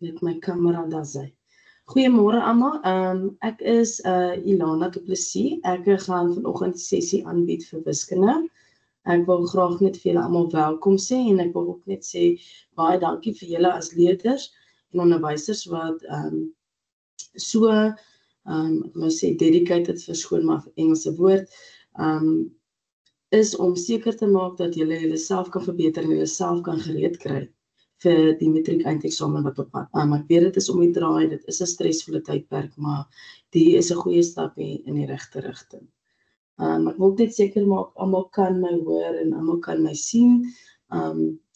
Net my kamera daar sy. Goeiemôre almal. Ek is Ilana Du Plessis. Ek gaan vanoggend 'n sessie aanbied vir wiskunde. Ek wil graag net vir julle almal welkom sê en ek wil ook net sê baie dankie vir julle as leerders en onderwysers wat ek moet sê dedicated, verskoon maar vir Engelse woord, is om seker te maak dat julle julleself kan verbeter en julleself kan gereed kry vir die matriek eindeksamen wat op pad. Ek weet dit is om die draai, dit is 'n stresvolle tydperk, maar die is 'n goeie stap in die regte rigting. Ek wil net seker maak almal kan my hoor en almal kan my sien.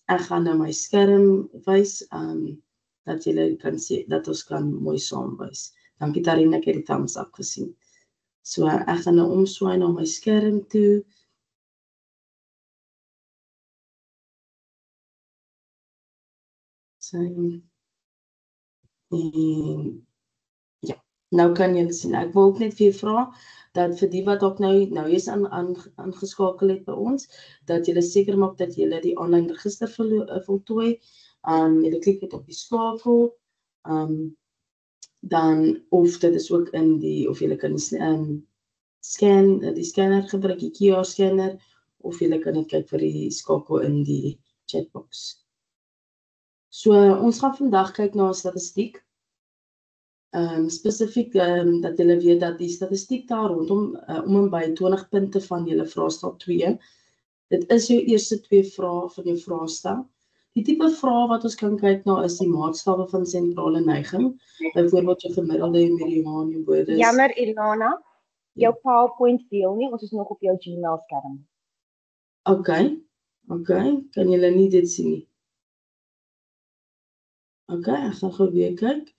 Ek gaan nou my skerm wys, dat julle kan sien dat ons kan mooi saam wys. Dankie Tarina, ek het die thumbs up gesien. So ek gaan nou omswaai na my skerm toe. En ja, nou kan julle sien. Ek wil ook net vir julle vra dat vir die wat ook nou eens aangeskakel het by ons, dat julle seker maak dat julle die aanlyn register voltooi. Julle klik net op die skakel. Dan of dit is ook in die, of julle kan die scanner gebruik, die QR scanner, of julle kan net kyk vir die skakel in die chatbox. So ons gaan vandag kyk na statistiek. Spesifiek dat julle weet dat die statistiek daar rondom om en by 20 punte van julle vraestel 2. Dit is jou eerste 2 vrae van jou vraestel. Die tipe vrae wat ons kan kyk na is die maatstawwe van sentrale neiging, byvoorbeeld jou gemiddelde, jou mediaan, jou bodus. Jammer Ilana, jou PowerPoint deel nie, ons is nog op jou Gmail skerm. Okay, kan julle nie dit sien nie? Okay, ek gaan gou weer kyk.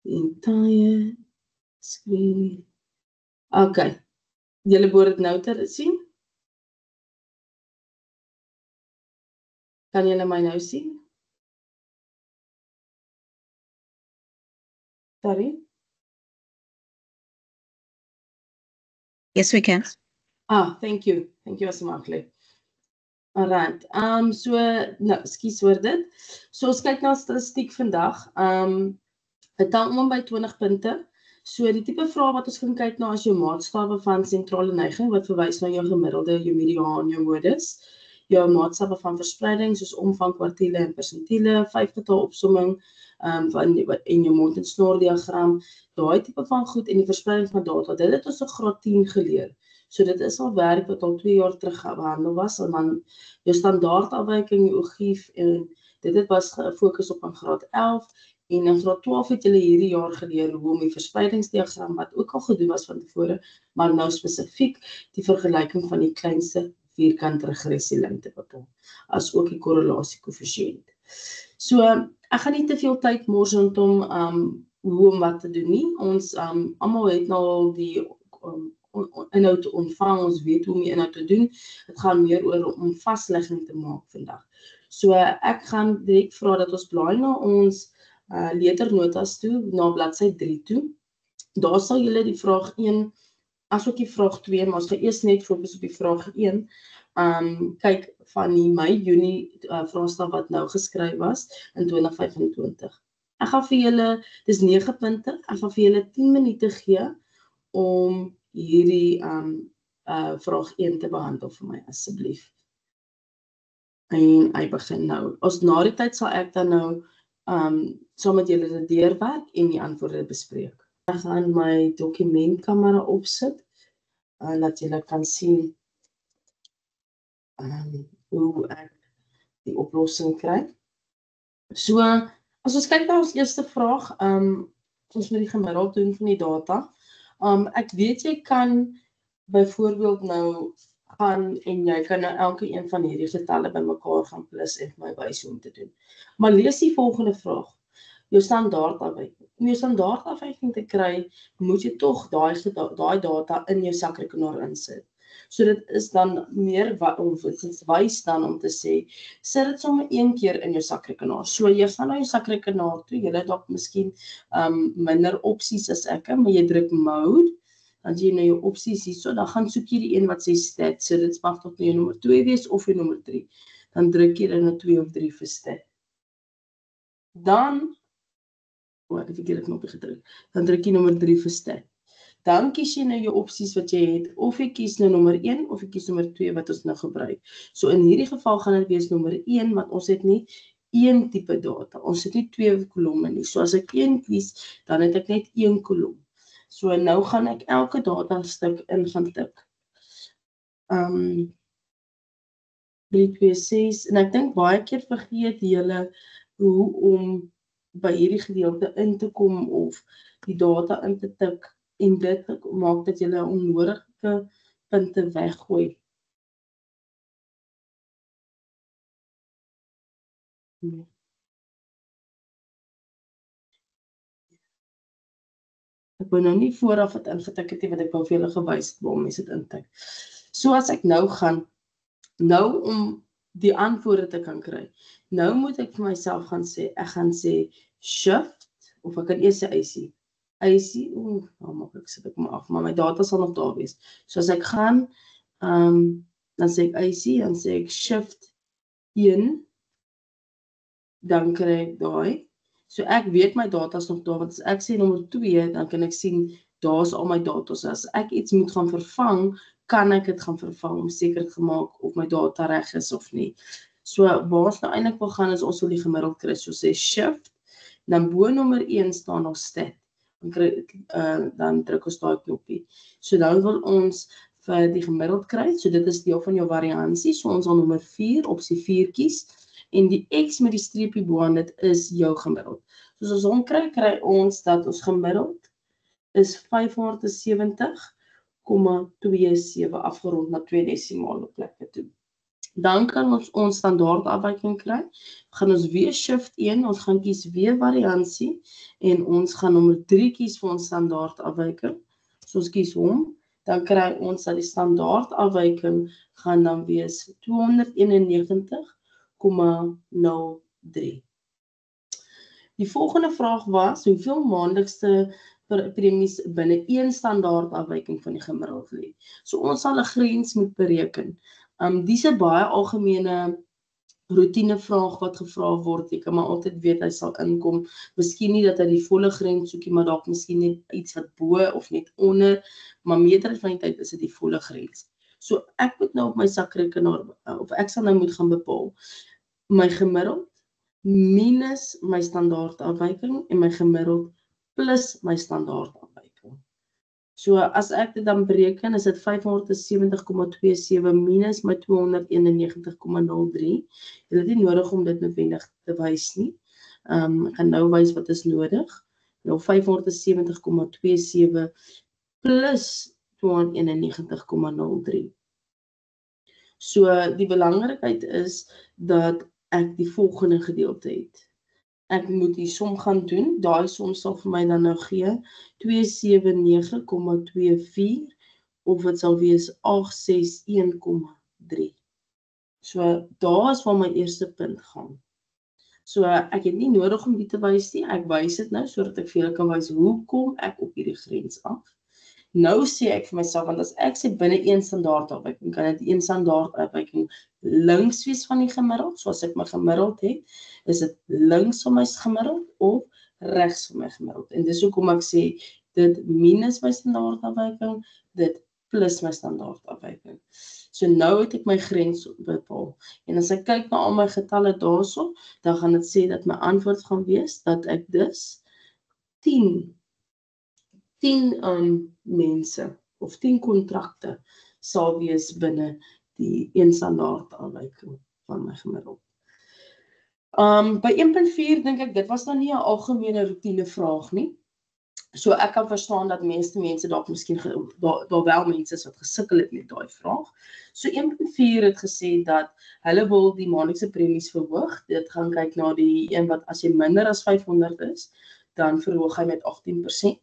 Die entire screen. Okay, julle behoort dit nou te sien? Kan julle my nou sien? Sorry? Yes, we can. Thank you. Thank you asmaklik. Alright, ekskuus hoor dit. So ons kyk na statistiek vandag. Het tel om by 20 punte. So die tipe vrae wat ons gaan kyk na is jou maatstawwe van sentrale neiging, wat verwys na jou gemiddelde, jou mediaan, jou modus. Jou maatstawwe van verspreiding, soos omvang, kwartiele en persentiele, 5-getal opsomming, en jou mond- en snordiagram, daai tipe van goed en die verspreiding van data. Dit het ons in graad 10 geleer. So dit is al werk wat al 2 jaar terug behandel was, en dan jou standaardafwyking, jou ogief, en dit was gefokus op in graad 11, en in graad 12 het julle hierdie jaar geleer hoe om die verspreidingsdiagram, wat ook al gedoen was van tevore, maar nou spesifiek die vergelyking van die kleinste vierkant regressielyn te bepaal, as ook die korrelasiekoëffisiënt. So, ek gaan nie te veel tyd mors rondom hoe om wat te doen nie. Ons almal het nou al die inhoud ontvang, ons weet hoe om die inhoud te doen. Het gaan meer oor om vastlegging te maak vandag. So, ek gaan direk vra dat ons blaai na ons leernotas toe, na bladsy 3 toe. Daar sal julle die vraag 1, asook die vraag 2, maar ons gaan eers net fokus op die vraag 1. Kyk van die Mei-Junie vraestel wat nou geskryf was in 2025. Ek gaan vir julle, dis 9 punte, ek gaan vir julle 10 minute gee om hierdie vraag 1 te behandel vir my asseblief. En hy begin nou. Na die tyd sal ek dan nou saam met julle dit deurwerk en die antwoorde bespreek. Ek gaan my dokumentkamera opsit, dat julle kan sien hoe ek die oplossing kry. So, as ons kyk na ons eerste vraag, ons moet die gemiddeld doen van die data. Ek weet jy kan byvoorbeeld nou gaan en jy kan nou elke een van hierdie getalle bymekaar gaan plus en my wys hoe om te doen. Maar lees die volgende vraag. Jou standaardafwyking. Om jou standaardafwyking te kry, moet jy tog daai data in jou sakrekenaar insit. So dit is dan meer wys dan om te sê, sit dit sommer een keer in jou sakrekenaar. So jy gaan na jou sakrekenaar toe, jy het dalk miskien minder opsies as ek, maar jy druk mode, dan jy nou jou opsies hierso, dan gaan soek jy die een wat sê stat, so dit mag tot jou nommer 2 wees of jou nommer 3. Dan druk jy dan na 2 of 3 vir stat. Dan, ek het verkeerde knoppie gedruk, dan druk jy nommer 3 vir stat. Dan kies jy nou jou opsies wat jy het, of jy kies nou nommer 1, of jy kies nommer 2 wat ons nou gebruik. So in hierdie geval gaan dit wees nommer 1, want ons het nie een tipe data, ons het nie 2 kolomme nie. So as ek 1 kies, dan het ek net 1 kolom. So nou gaan ek elke datastuk in gaan tik. 3, 2, 6, en ek dink baie keer vergeet julle hoe om by hierdie gedeelte in te kom of die data in te tik en dit maak dat julle onnodige punte weggooi. Ek wou nou nie vooraf het ingetik het nie, wat ek wou vir julle gewys het waarom mense dit intik. So as ek nou gaan, om die antwoorde te kan kry, nou moet ek vir myself gaan sê, ek gaan sê shift, of ek kan eers sê IC, nou maak ek sit ek maar af, maar my data sal nog daar wees. So as ek gaan, dan sê ek IC, dan sê ek shift 1, dan kry ek daai. So ek weet my data is nog daar, want as ek sê nommer 2, dan kan ek sien, daar is al my data. So as ek iets moet gaan vervang, kan ek dit gaan vervang om seker te maak of my data reg is of nie. So waar ons nou eintlik wil gaan is ons wil die gemiddeld kry. So sê shift, dan bo nommer 1 staan nog stat. Dan druk ons daai knoppie. So dan wil ons vir die gemiddeld kry. So dit is deel van jou variansie. So ons sal nommer 4, opsie 4 kies. En die X met die streepie bo aan dit is jou gemiddeld. So as ons hom kry ons dat ons gemiddeld is 570,27 afgerond na 2 desimale plekke toe. Dan kan ons standaardafwyking kry. Gaan ons weer shift 1, ons gaan kies weer variansie en ons gaan nommer 3 kies vir ons standaardafwyking. So ons kies hom, dan kry ons dat die standaardafwyking gaan dan wees 291,03. Die volgende vraag was, hoeveel maandelikse premies binne een standaardafwyking van die gemiddeld lê. So ons sal 'n grens moet bereken. Dis 'n baie algemene roetine vraag wat gevra word. Jy kan maar altyd weet hy sal inkom. Miskien nie dat hy die volle grens soekie, maar dalk miskien net iets wat bo of net onder, maar meerderheid van die tyd is dit die volle grens. So ek moet nou op my sakrekenaar, of ek sal nou moet gaan bepaal my gemiddeld minus my standaardafwyking en my gemiddeld plus my standaardafwyking. So as ek dit dan bereken, is dit 570,27 minus my 291,03. Jy het nie nodig om dit noodwendig te wys nie. Ek gaan nou wys wat is nodig. Nou 570,27 plus 291,03. So die belangrikheid is dat ek die volgende gedeelte het. Ek moet die som gaan doen, daai som sal vir my dan nou gee 279,24 of dit sal wees 861,3. So daar is waar my eerste punt gaan. So ek het nie nodig om dit te wys nie, ek wys dit nou sodat ek vir julle kan wys hoe kom ek op hierdie grens af. Nou sê ek vir myself, want as ek sê binne een standaardafwyking, kan dit een standaardafwyking links wees van die gemiddeld, soos ek my gemiddeld het, is dit links van my gemiddeld of regs van my gemiddeld. En dis hoekom ek sê, dit minus my standaardafwyking, dit plus my standaardafwyking. So nou het ek my grens bepaal. En as ek kyk na al my getalle daarso, dan gaan dit sê dat my antwoord gaan wees, dat ek dus 10 mense of 10 kontrakte sal wees binne die een standaardafwyking van my gemiddeld. By 1.4 dink ek, dit was nou nie 'n algemene roetine vraag nie. So ek kan verstaan dat meeste mense dalk miskien daar wel mense is wat gesukkel het met daai vraag. So 1.4 het gesê dat hulle wil die maandelikse premies verhoog. Dit gaan kyk na die een wat as jy minder as 500 is, dan verhoog hy met 18%.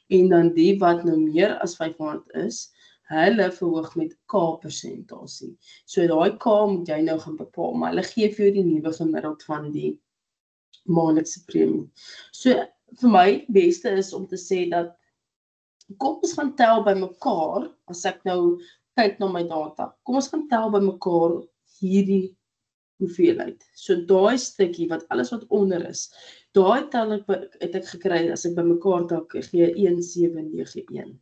En dan die wat nou meer as 500 is, hulle verhoog met K-persentasie. So daai K moet jy nou gaan bepaal, maar hulle gee vir jou die nuwe gemiddeld van die maandelikse premie. So vir my beste is om te sê dat kom ons gaan tel by mekaar, as ek nou kyk na my data, kom ons gaan tel by mekaar hierdie hoeveelheid. So daai stukkie wat alles wat onder is, daai tel het ek gekry as ek bymekaar tel, gee 1791.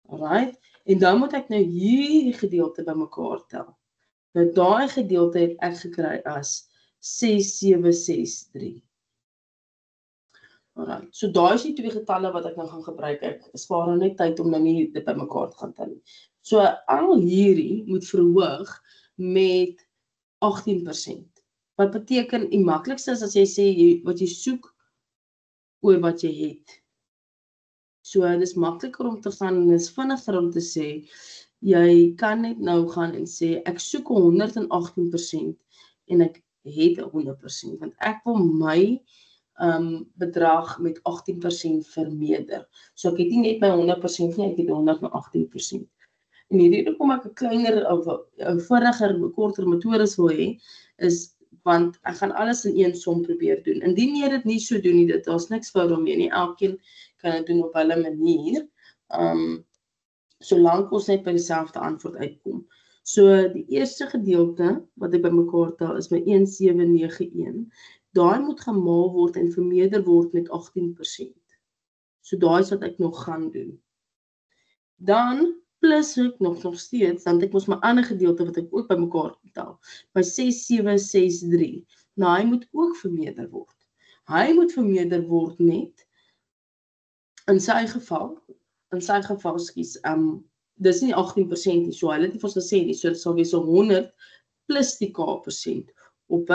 Alright, en dan moet ek nou hierdie gedeelte bymekaar tel. Nou daai gedeelte het ek gekry as 6763. Alright, so daai is die twee getalle wat ek nou gaan gebruik. Ek spaar nou net tyd om nou nie dit bymekaar te gaan tel nie. So al hierdie moet verhoog met 18%. Wat beteken, die maklikste is as jy sê wat jy soek oor wat jy het. So dit is makliker om te gaan en is vinniger om te sê, jy kan net nou gaan en sê, ek soek 118% en ek het 100%, want ek wil my bedrag met 18% vermeerder. So ek het nie net my 100% nie, ek het 118%. En die rede hoekom ek 'n kleiner of vinniger, korter metodes wil hê, is want ek gaan alles in een som probeer doen. Indien jy dit nie so doen nie, daar's niks fout daarmee nie. Elkeen kan dit doen op hulle manier. Solank ons net by dieselfde antwoord uitkom. So die eerste gedeelte wat ek bymekaar tel is my 1791. Daai moet gemaal word en vermeerder word met 18%. So daai is wat ek nog gaan doen. Dan plus ek nog steeds, dan het ek mos my ander gedeelte wat ek ook bymekaar tel. My 6763. Nou hy moet ook vermeerder word. Hy moet vermeerder word net in sy geval, skus, dis nie 18% nie, so hy het nie vir ons gesê nie, so dit sal wees 100 plus die K% op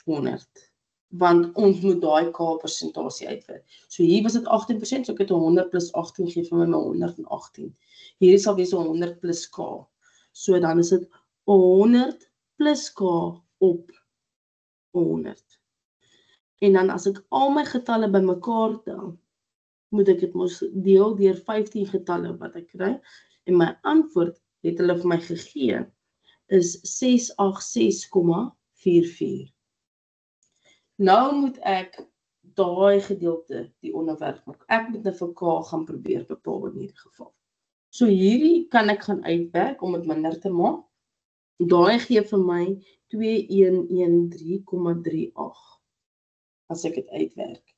100. Want ons moet daai K-persentasie uitwerk. So hier was dit 18%, so ek het 100 plus 18 gee vir my 118. Hier sal wees 100 plus K. So dan is dit 100 plus K op 100. En dan as ek al my getalle bymekaar tel, moet ek dit mos deel deur 15 getalle wat ek kry. En my antwoord het hulle vir my gegee is 686,44. Nou moet ek daai gedeelte die onderwerp maak. Ek moet nou vir K gaan probeer bepaal in hierdie geval. So hierdie kan ek gaan uitwerk om dit minder te maak. Daai gee vir my 2113,38 as ek dit uitwerk.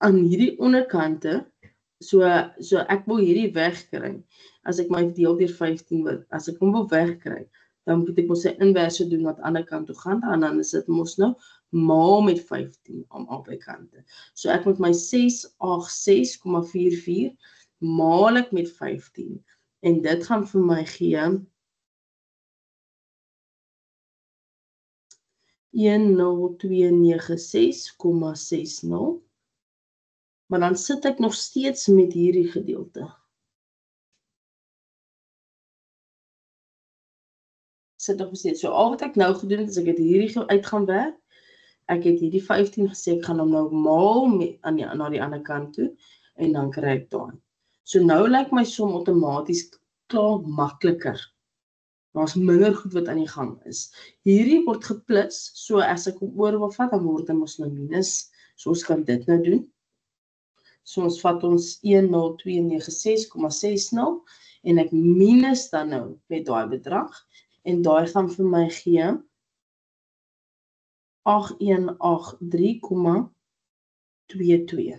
Aan hierdie onderkante, so ek wil hierdie wegkry. As ek my deel deur 15 wil, as ek hom wil wegkry, dan moet ek mos 'n inverse doen wat aan die ander kant toe gaan, en dan is dit mos nou maal met 15 aan albei kante. So ek moet my 686,44 maal ek met 15 en dit gaan vir my gee 10296,60. Maar dan sit ek nog steeds met hierdie gedeelte. So al wat ek nou gedoen het, is ek het hierdie uit gaan werk. Ek het hierdie 15 gesê, ek gaan hom nou maal na die ander kant toe, en dan kry ek daai. So nou lyk my som outomaties klaar makliker. Daar's minder goed wat aan die gang is. Hierdie word geplus, so as ek hom oor wil vat, dan word hy mos nou minus. So ons kan dit nou doen. So ons vat ons 10296,60 en ek minus dan nou met daai bedrag. En daai gaan vir my gee 8183,22.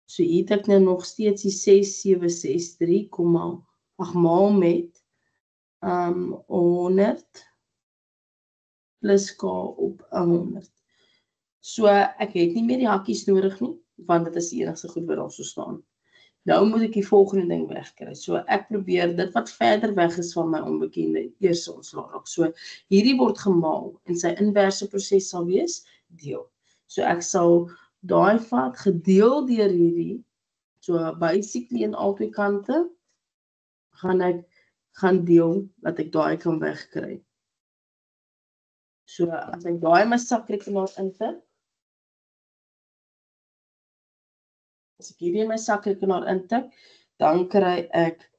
So hier het ek nou nog steeds die 6763,8 maal met 100 plus K op 100. So ek het nie meer die hakkies nodig nie, want dit is die enigste goed wat daar so staan. Nou moet ek die volgende ding wegkry. So ek probeer dit wat verder weg is van my onbekende eers ontslae. So hierdie word gemaal en sy inverse proses sal wees deel. So ek sal daai vat gedeel deur hierdie, so basically aan albei kante gaan ek deel dat ek daai kan wegkry. So as ek daai my sakrekenaar insit, as ek hierdie in my sakrekenaar intik, dan kry ek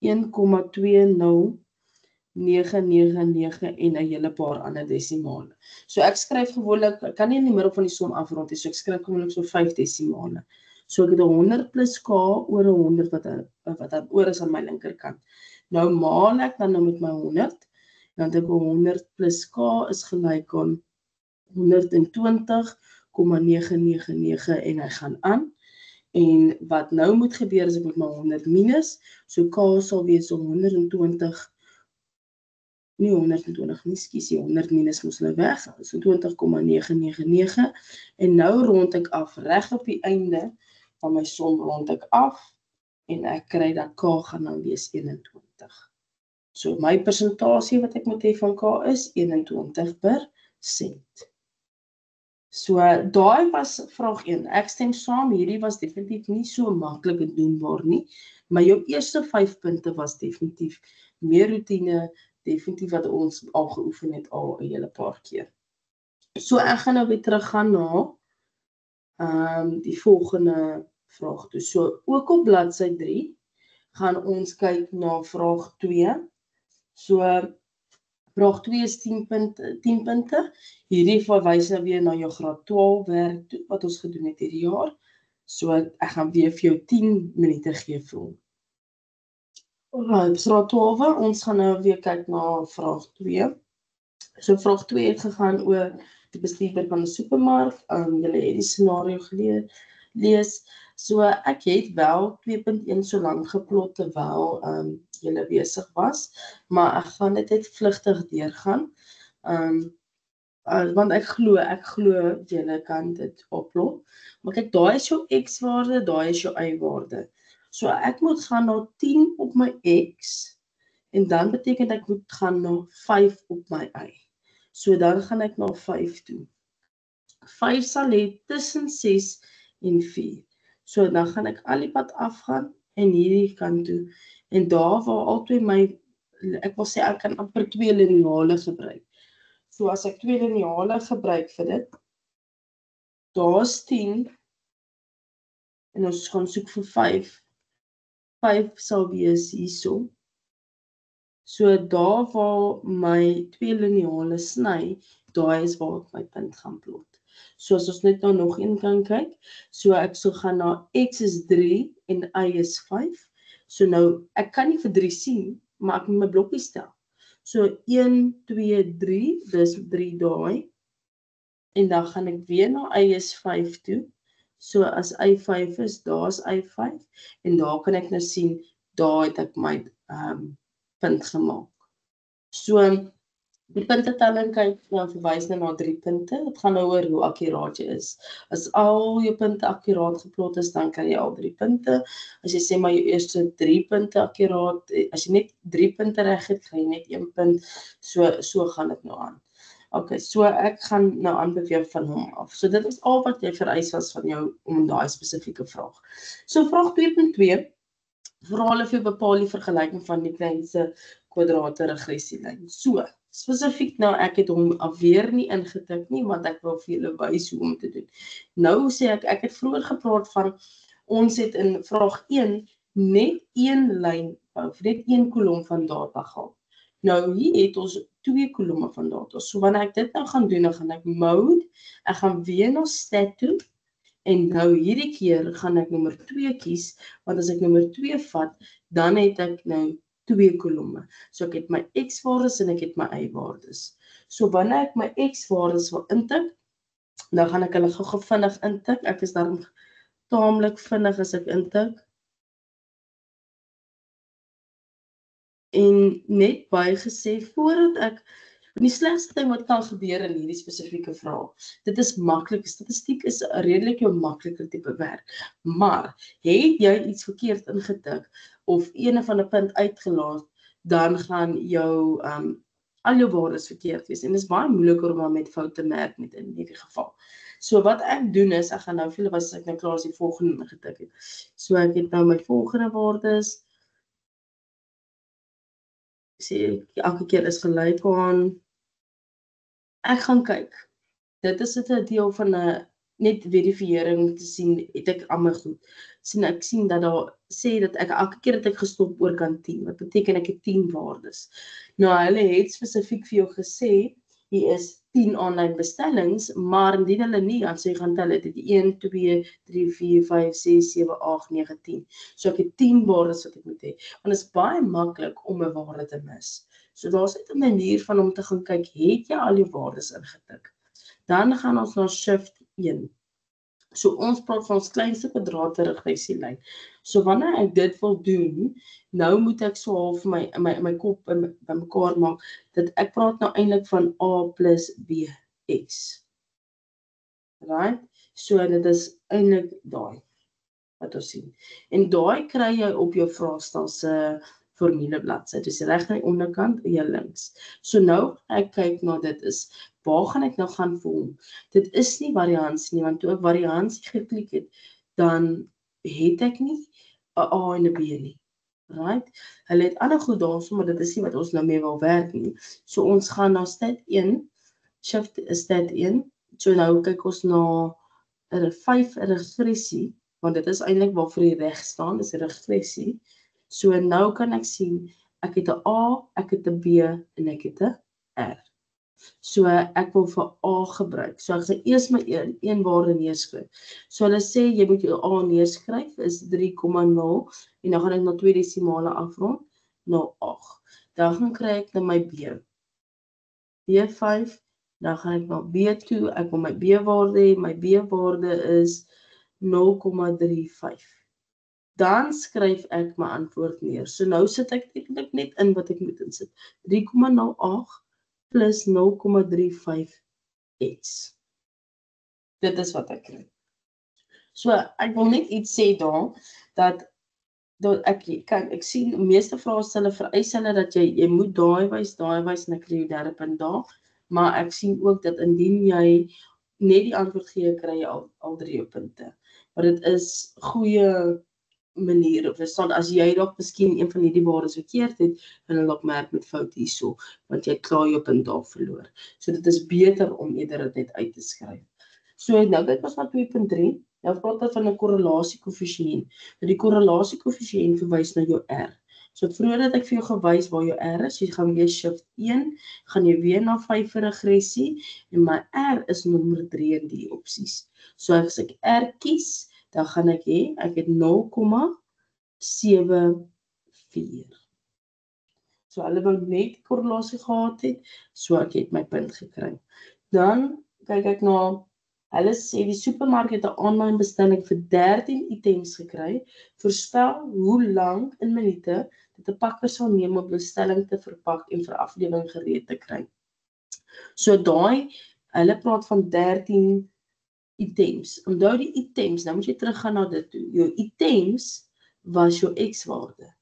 1,20999 en 'n hele paar ander desimale. So ek skryf gewoonlik, ek kan nie in die middel van die som afrond nie, so ek skryf gewoonlik so 5 desimale. So ek het 100 plus K oor 100 wat dan oor is aan my linkerkant. Nou maal ek dan nou met my 100 dan het ek 100 plus k is gelyk aan 120,999 en hy gaan aan. En wat nou moet gebeur is ek moet maar 100 minus, so k sal wees om 120, nie 120 nie, skus, 100 minus moes nou weg, so 20,999 en nou rond ek af, reg op die einde van my som rond ek af en ek kry dat k gaan nou wees 21. So my persentasie wat ek moet hê van k is 21%. So daai was vraag 1. Ek stem saam, hierdie was definitief nie so maklik en doenbaar nie, maar jou eerste 5 punte was definitief meer routine, definitief wat ons al geoefen het al 'n hele paar keer. So ek gaan nou weer teruggaan na die volgende vraag toe. So ook op bladsy 3 gaan ons kyk na vraag 2. So vraag 2 is 10 punte. Hierdie verwys nou weer na jou graad 12 werk wat ons gedoen het hierdie jaar. So ek gaan weer vir jou 10 minute gee vir hom. Alright, graad 12, ons gaan nou weer kyk na vraag 2. So vraag 2 het gegaan oor die bestuurder van 'n supermark. Julle het die scenario lees. So ek het wel 2.1 so lank geplot terwyl julle besig was, maar ek gaan dit net vlugtig deurgaan. Want ek glo julle kan dit opplot. Maar kyk, daai is jou x-waarde, daai is jou y-waarde. So ek moet gaan na 10 op my x en dan beteken ek moet gaan na 5 op my y. So dan gaan ek na 5 toe. 5 sal hê tussen 6 en 4. So dan gaan ek al die pad afgaan en hierdie kant toe. En daar waar albei ek wil sê ek kan amper 2 lineale gebruik. So as ek 2 lineale gebruik vir dit, daar's 10 en ons gaan soek vir 5. 5 sal wees hierso. So daar waar my 2 lineale sny, daai is waar ek my punt gaan plot. So as ons net nou nog een kan kyk, so ek sal gaan na x is 3 en y is 5. So nou, ek kan nie vir 3 sien, maar ek moet my blokkie stel. So 1, 2, 3, dis 3 daai. En dan gaan ek weer na y is 5 toe. So as y 5 is, daar is y 5. En daar kan ek nou sien, daar het ek my punt gemaak. So die puntetelling kan verwys na 3 punte. Dit gaan nou oor hoe akkuraat jy is. As al jou punte akkuraat geplot is, dan kry jy al 3 punte. As jy sê maar jou eerste 3 punte akkuraat, as jy net 3 punte reg het, kry jy net 1 punt. So gaan dit nou aan. Okay, so ek gaan nou aanbeweeg van hom af. So dit is al wat jy vereis was van jou om daai spesifieke vraag. So vraag 2.2, vra hulle vir bepaal die vergelyking van die kleinste kwadrate regressielyn. So spesifiek nou, ek het hom alweer nie ingetik nie, want ek wil vir julle wys hoe om te doen. Nou sê ek het vroeër gepraat van, ons het in vraag 1 net 1 lyn, of net 1 kolom van data gehad. Nou hier het ons 2 kolomme van data. So wanneer ek dit nou gaan doen, dan gaan ek mode, ek gaan weer na stat toe, en nou hierdie keer gaan ek nommer 2 kies, want as ek nommer 2 vat, dan het ek nou 2 kolomme. So ek het my x-waardes en ek het my y-waardes. So wanneer ek my x-waardes wil intik, dan gaan ek hulle gou vinnig intik. Ek is daarom taamlik vinnig as ek intik. En net bygesê, voordat ek, die slegste ding wat kan gebeur in hierdie spesifieke vraag, dit is maklik, statistiek is redelik jou makliker tipe werk, maar het jy iets verkeerd ingetik, of een van 'n punt uitgelaat, dan gaan jou, al jou waardes verkeerd wees, en dit is baie moeiliker om met foute merk met in hierdie geval. So wat ek doen is, ek gaan nou vir julle was ek nou klaar as die volgende ingetik het. So ek het nou my volgende waardes, sê elke keer is gelyk aan, ek gaan kyk, dit is 'n deel van 'n net verifiering om te sien, het ek almal goed, ek sien dat daar sê dat ek elke keer het ek gestop oor kant 10, wat beteken ek het 10 waardes. Nou hulle het spesifiek vir jou gesê, hier is 10 aanlyn bestellings, maar indien hulle nie, dan sê gaan tel, het 1, 2, 3, 4, 5, 6, 7, 8, 9, 10. So ek het 10 waardes wat ek moet hê, want dit is baie maklik om 'n waarde te mis. So daar's net 'n manier van om te gaan kyk, het jy al jou waardes ingetik? Dan gaan ons na shift 1. So ons praat van ons kleinste kwadrate regressielyn. So wanneer ek dit wil doen, nou moet ek so half my kop bymekaar maak, dat ek praat nou eintlik van A plus BX. Right? So dit is eintlik daai wat ons sien. En daai kry jy op jou vraestel se formulebladsy. Dis reg aan die onderkant, jou links. So nou ek kyk na dit is, waar gaan ek nou gaan vir hom? Dit is nie variansie nie, want toe ek variansie geklik het, dan het ek nie 'n A en 'n B nie. Right? Hulle het ander goed daarso, maar dit is nie wat ons nou mee wil werk nie. So ons gaan na stat 1, shift stat 1. So nou kyk ons na 5 regressie, want dit is eintlik waarvoor die reg staan, is regressie. So nou kan ek sien, ek het 'n A, ek het 'n B en ek het 'n R. So ek wil vir A gebruik. So ek gaan eers my een waarde neerskryf. So hulle sê jy moet jou A neerskryf is 3,0 en dan gaan ek na 2 desimale afrond na 8. Dan gaan kry ek na my B. B5, dan gaan ek na B2, ek wil my B-waarde hê, my B-waarde is 0,35. Dan skryf ek my antwoord neer. So nou sit ek eintlik net in wat ek moet insit. 3,08 plus 0,35x. Dit is wat ek kry. So ek wil net iets sê daar, dat ek sien meeste vraestelle vereis hulle dat jy moet daai wys en ek kry jou derde punt daar, maar ek sien ook dat indien jy net die antwoord gee, kry jy al 3 jou punte. Maar dit is goeie manier, verstaan, as jy dalk miskien een van hierdie waardes verkeerd het, en hulle dalk merk met fout hierso, want jy klaar jou punt daar verloor. So dit is beter om eerder dit net uit te skryf. So nou kyk ons na 2.3, nou praat ons van 'n korrelasiekoëffisiënt. Nou die korrelasiekoëffisiënt verwys na jou R. So vroeër het ek vir jou gewys waar jou R is, jy gaan weer shift 1, gaan jy weer na 5 vir regressie, en my R is nommer 3 in die opsies. So as ek R kies, dan gaan ek hê, ek het 0,74. So hulle wou net korrelasie gehad het, so ek het my punt gekry. Dan kyk ek na, hulle sê die supermark het 'n online bestelling vir 13 items gekry, voorspel hoe lank in minute dit 'n pakker sal neem om bestelling te verpak en vir aflewering gereed te kry. So daai, hulle praat van 13 items. Onthou die items, nou moet jy teruggaan na dit toe. Jou items was jou x-waarde.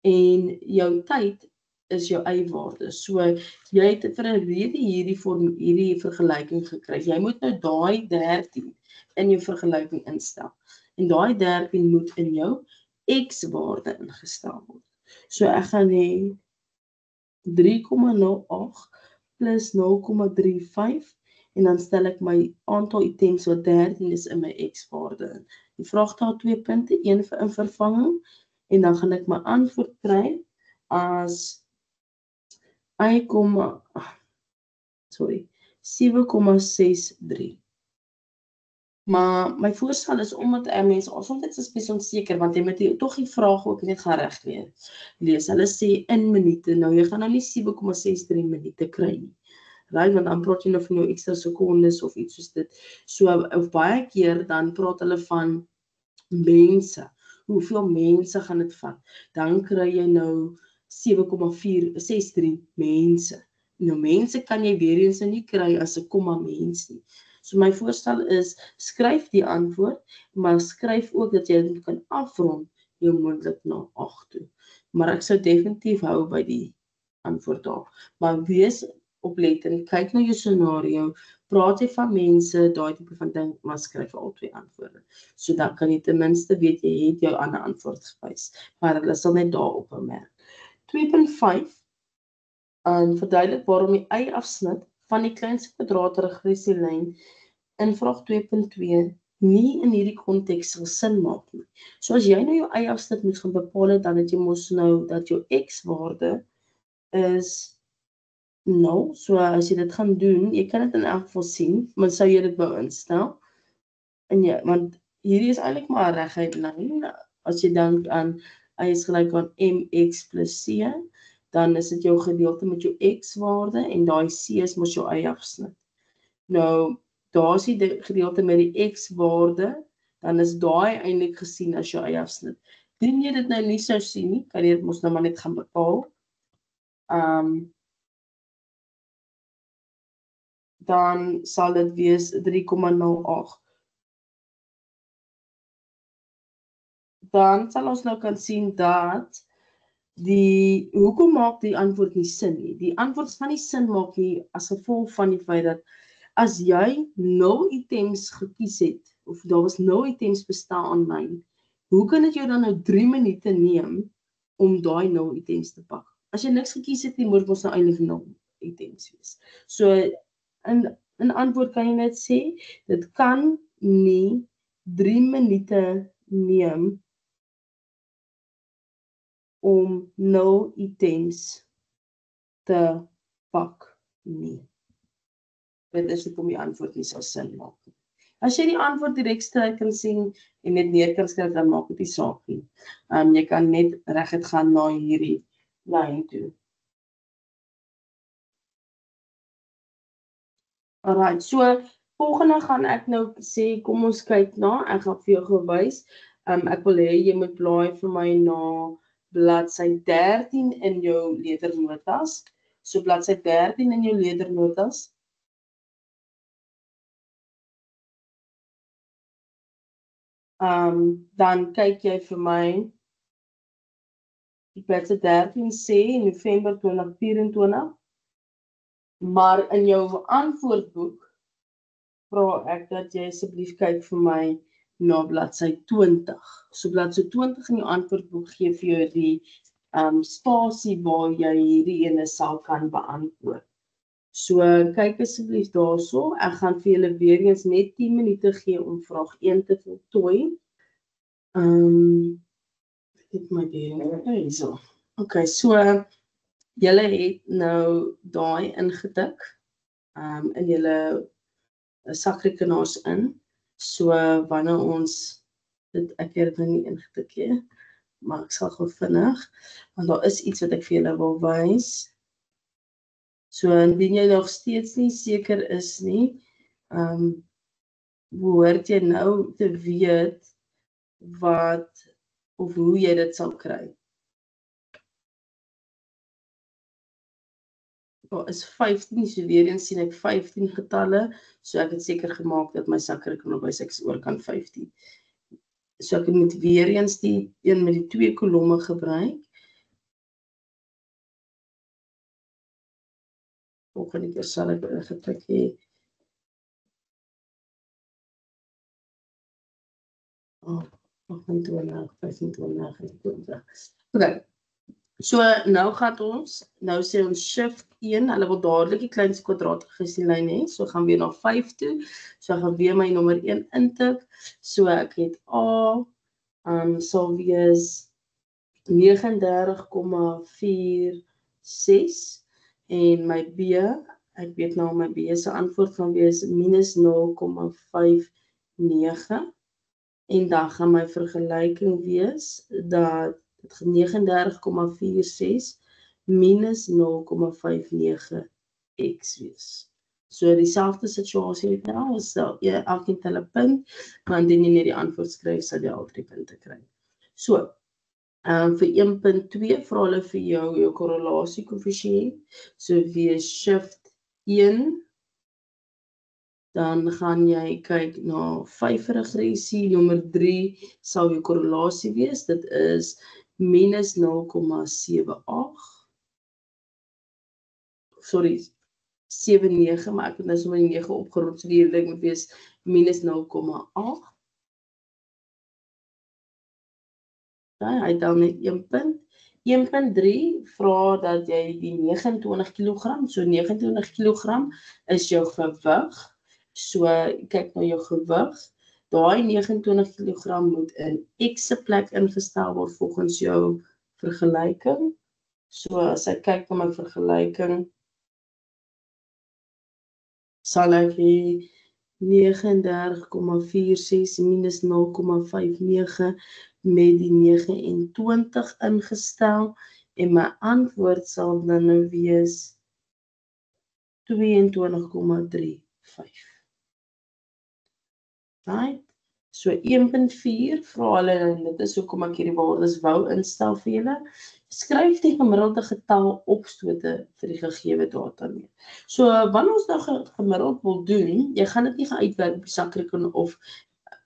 En jou tyd is jou y-waarde. So jy het vir 'n rede hierdie vergelyking gekry. Jy moet nou daai 13 in jou vergelyking instel. En daai 13 moet in jou x-waarde ingestel word. So ek gaan hê 3,08 plus 0,35 en dan stel ek my aantal items wat 13 is in my x-waarde in. Die vraag daar 2 punte, 1 vir 'n vervanging en dan gaan ek my antwoord kry as 7,63. Maar my voorstel is omdat mense soms is bes onseker, want jy moet tog die vraag ook net gaan reg lees. Hulle sê in minute, nou jy gaan nou nie 7,63 minute kry nie. Right, want dan praat jy nou van jou ekstra sekondes of iets soos dit. So of baie keer dan praat hulle van mense. Hoeveel mense gaan dit vat? Dan kry jy nou 7,463 mense. Nou mense kan jy weer eens nie kry as 'n komma mens nie. So my voorstel is, skryf die antwoord, maar skryf ook dat jy dit kan afrond, jou moontlik na 8 toe. Maar ek sou definitief hou by die antwoord daar. Maar wees oplettend, kyk na jou scenario, praat jy van mense, daai tipe van ding, maar skryf al 2 antwoorde. So dan kan jy ten minste weet jy het jou ander antwoord gewys. Maar hulle sal net daarop bemerk. 2.5 verduidelik waarom die y-afsnit van die kleinste kwadraatregressielyn in vraag 2.2 nie in hierdie konteks sal sin maak nie. So as jy nou jou y-afsnit moet gaan bepaal, dan het jy mos nou dat jou x-waarde is 0. So as jy dit gaan doen, jy kan dit in elk geval sien, maar sou jy dit wou instel. En ja, want hierdie is eintlik maar 'n reguit lyn. As jy dink aan y is gelyk aan mx plus c, dan is dit jou gedeelte met jou x-waarde en daai c is mos jou y-afsnit. Nou, daar is die gedeelte met die x-waarde, dan is daai eintlik gesien as jou y-afsnit. Indien jy dit nou nie sou sien nie, kan jy dit mos nou maar net gaan bepaal. Dan sal dit wees 3,08. Dan sal ons nou kan sien dat hoekom maak die antwoord nie sin nie? Die antwoord gaan nie sin maak nie as gevolg van die feit dat as jy 0 items gekies het, of daar was 0 items bestaan aanlyn, hoe kan dit jou dan nou 3 minute neem om daai 0 items te pak? As jy niks gekies het nie, moet ons nou eintlik 0 items wees. So, in antwoord kan jy net sê, dit kan nie 3 minute neem om 0 items te pak nie. Dit is hoekom die antwoord nie sal sin maak nie. As jy die antwoord direk skryf kan sien en net neer kan skryf, dan maak dit nie saak nie. Jy kan net reguit gaan na hierdie lyn toe. Alright, so volgende gaan ek nou sê, kom ons kyk na, ek gaan vir jou gewys. Ek wil hê jy moet blaai vir my na bladsy 13 in jou leernotas. So bladsy 13 in jou leernotas. Dan kyk jy vir my, die bladsy 13 sê November 2024, maar in jou antwoordboek vra ek dat jy asseblief kyk vir my na bladsy 20. So bladsy 20 in jou antwoordboek gee vir jou die spasie waar jy hierdie ene sal kan beantwoord. So kyk asseblief daarso. Ek gaan vir julle weer eens net 10 minute gee om vraag 1 te voltooi. Dit my weer so. Okay, so julle het nou daai ingetik in julle sakrekenaars in. So wanneer ons dit ek het dit nie ingetik nie, maar ek sal gou vinnig, want daar is iets wat ek vir julle wil wys. So indien jy nog steeds nie seker is nie, behoort jy nou te weet wat of hoe jy dit sal kry. Daar is 15, so weer eens sien ek 15 getalle, so ek het seker gemaak dat my sakrekenaar wys ek is oor kan 15. So ek moet weer eens die een met die 2 kolomme gebruik. Volgende keer sal ek getik hê. 28, 25, 20. Okay. So nou gaan ons, nou sê ons shift 1, hulle wil dadelik die kleinste kwadratiese lyn hê, so gaan weer na 5 toe, so ek gaan weer my nommer 1 intik, so ek het A, sal wees 39,46 en my B, ek weet nou my B se antwoord gaan wees minus 0,59 en dan gaan my vergelyking wees dat 39,46 minus 0,59 x wees. So dieselfde situasie het nou, is elkeen tel 'n punt, maar indien jy net die antwoord skryf, sal jy al 3 punte kry. So, vir 1.2 vra hulle vir jou korrelasie koëffisiënt, so wees shift 1, dan gaan jy kyk na 5 regressie, nommer 3 sal jou korrelasie wees, dit is minus 0,78, sorry, 7,9, maar ek het nou sommer die 9 opgerond, so die hele ding moet wees minus 0,8. Ja, hy tel net 1 punt. 1.3 vra dat jy die 29 kg, so 29 kg is jou gewig. So kyk na jou gewig. Daai 29 kg moet in x se plek ingestel word volgens jou vergelyking. So as ek kyk na my vergelyking, sal ek hier 39,46 minus 0,59 met die 29 ingestel En my antwoord sal dan nou wees 22,35. Right? So 1.4 vra hulle, en dit is hoekom ek hierdie waardes wou instel vir julle. Skryf die gemiddelde getal opstote vir die gegewe data neer. So wanneer ons nou gemiddeld wil doen, jy gaan dit nie gaan uitwerk op die sakrekening of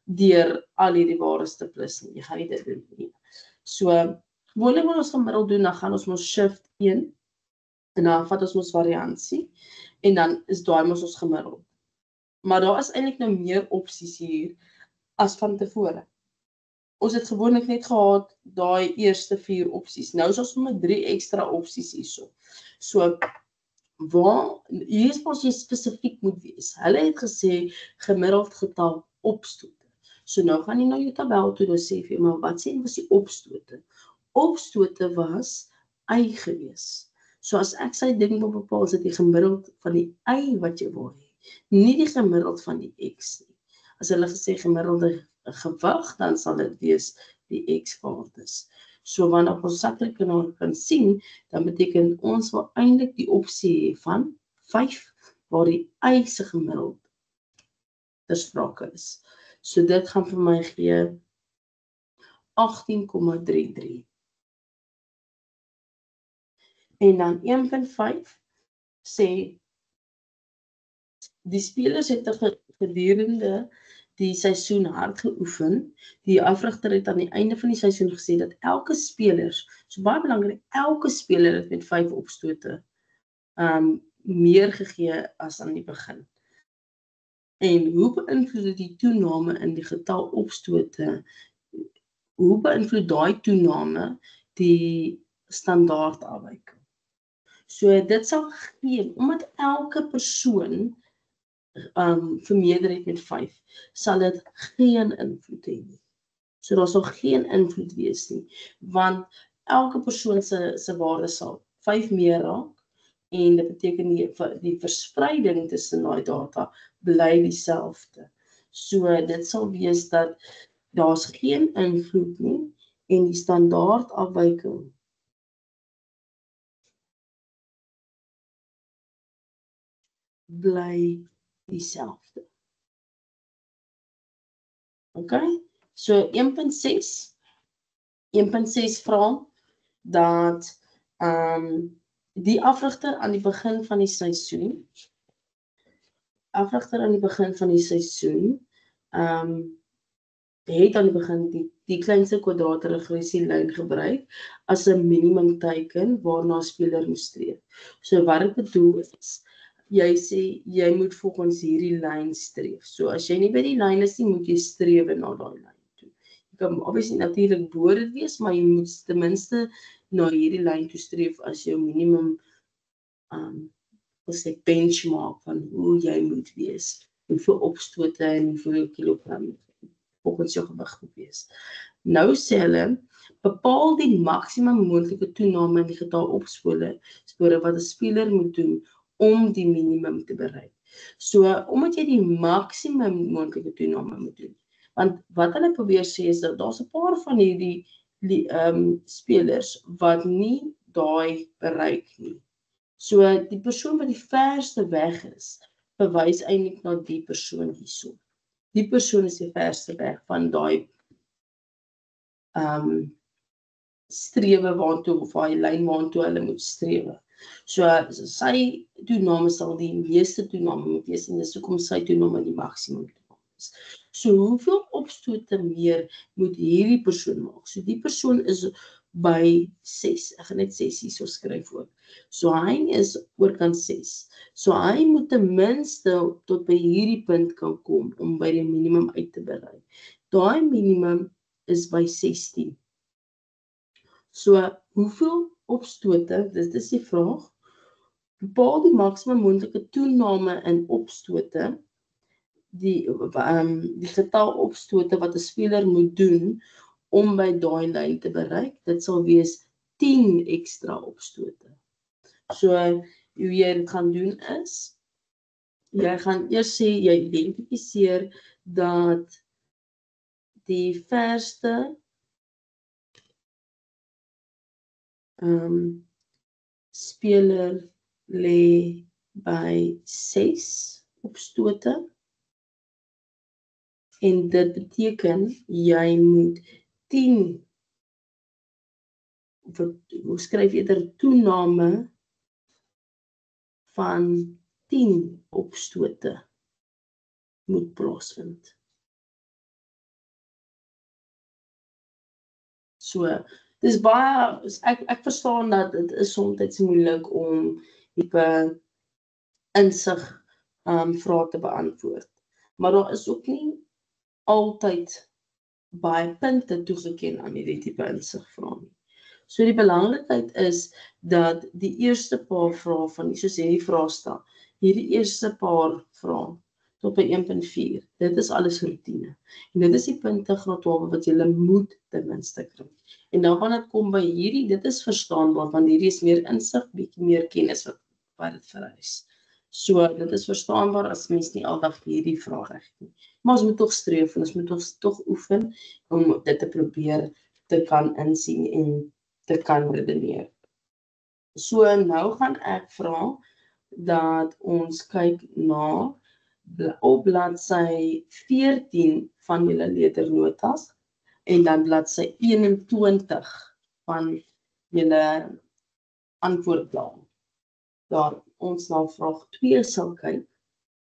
deur al hierdie waardes te plus nie. Jy gaan nie dit doen nie. So gewoonlik wanneer ons gemiddeld doen, dan gaan ons mos shift 1 en dan vat ons variansie en dan is daai mos ons gemiddeld. Maar daar is eintlik nou meer opsies hier as van tevore. Ons het gewoonlik net gehad daai eerste 4 opsies. Nou is ons met 3 ekstra opsies hierso. So hier is ons jy spesifiek moet wees. Hulle het gesê gemiddeld getal opstote. So nou gaan jy na jou tabel toe en sê vir jou, maar wat sê was die opstote? Opstote was y gewees. So as ek sy ding wil bepaal, is dit die gemiddeld van die y wat jy wil hê, nie die gemiddeld van die x nie. As hulle gesê gemiddelde gewig, dan sal dit wees die x-waardes. So wanneer op ons sakrekenaar kan sien, dan beteken ons wil eintlik die opsie hê van 5, waar die y se gemiddeld ter sprake is. So dit gaan vir my gee 18,33. En dan 1.5 sê, die spelers het gedurende die seisoen hard geoefen. Die afrigter het aan die einde van die seisoen gesê dat elke speler, so baie belangrik, elke speler het met 5 opstote meer gegee as aan die begin. En hoe beïnvloed die toename in die getal opstote, hoe beïnvloed daai toename die standaard afwyking? So dit sal gee, omdat elke persoon vermeerder het met 5, sal dit geen invloed hê nie. So daar sal geen invloed wees nie, want elke persoon se waarde sal 5 meer raak, en dit beteken die verspreiding tussen daai data bly dieselfde. So dit sal wees dat daar's geen invloed nie, en die standaard afwyking bly dieselfde. Okay, so 1.6 vra dat die afrigter aan die begin van die seisoen, het aan die begin die kleinste kwadraatregressielyn gebruik as 'n minimum teiken waarna 'n speler moet streef. So wat dit bedoel is, jy sê, jy moet volgens hierdie lyn streef. So as jy nie by die lyn is nie, moet jy strewe na daai lyn toe. Jy kan obviously natuurlik bo dit wees, maar jy moet ten minste na hierdie lyn toe streef as jou minimum benchmark van hoe jy moet wees, hoeveel opstote en hoeveel kilogram volgens jou gewig moet wees. Nou sê hulle, bepaal die maksimum moontlike toename in die getal opspore wat 'n speler moet doen om die minimum te bereik. So, omdat jy die maksimum moontlike toename moet doen, want wat hulle probeer sê is dat daar's 'n paar van hierdie spelers wat nie daai bereik nie. So, die persoon wat die verste weg is, bewys eintlik na die persoon hierso. Die persoon is die verste weg van daai strewe waartoe, of daai lyn waartoe hulle moet strewe. So, sy toename sal die meeste toename moet wees, en dis hoekom sy toename die maksimum toename is. So, hoeveel opstote meer moet hierdie persoon maak? So, die persoon is by 6, ek gaan net 6 hierso skryf ook. So, hy is oorkant 6. So, hy moet ten minste tot by hierdie punt kan kom, om by die minimum uit te bereik. Daai minimum is by 16. So, hoeveel opstote, dit is die vraag, bepaal die maksimum moontlike toename in opstote, die getal opstote wat 'n speler moet doen om by daai lyn te bereik, dit sal wees 10 ekstra opstote. So, hoe jy dit gaan doen is, jy gaan eers sê, jy identifiseer dat die verste speler lê by 6 opstote. En dit beteken, jy moet 10, hoe skryf jy eerder toename van 10 opstote moet plaasvind. So, dis baie, ek verstaan dat dit is soms moeilik om tipe insig vrae te beantwoord. Maar daar is ook nie altyd baie punte toegeken aan hierdie tipe insig vrae nie. So die belangrikheid is dat die eerste paar vrae van, soos hierdie vraag stel, hierdie eerste paar vrae tot by 1.4, dit is alles routine. En dit is die punte graad 12 wat jy moet ten minste kry. En dan gaan dit kom by hierdie, dit is verstaanbaar, want hierdie is meer insig, bietjie meer kennis wat dit vereis. So, dit is verstaanbaar as mens nie aldag hierdie vraag reg nie. Maar ons moet tog streef en ons moet tog oefen om dit te probeer te kan insien en te kan redeneer. So, nou gaan ek vra dat ons kyk na op bladsy 14 van julle leernotas en dan bladsy 21 van julle antwoordplan. Daar ons na vraag 2 sal kyk.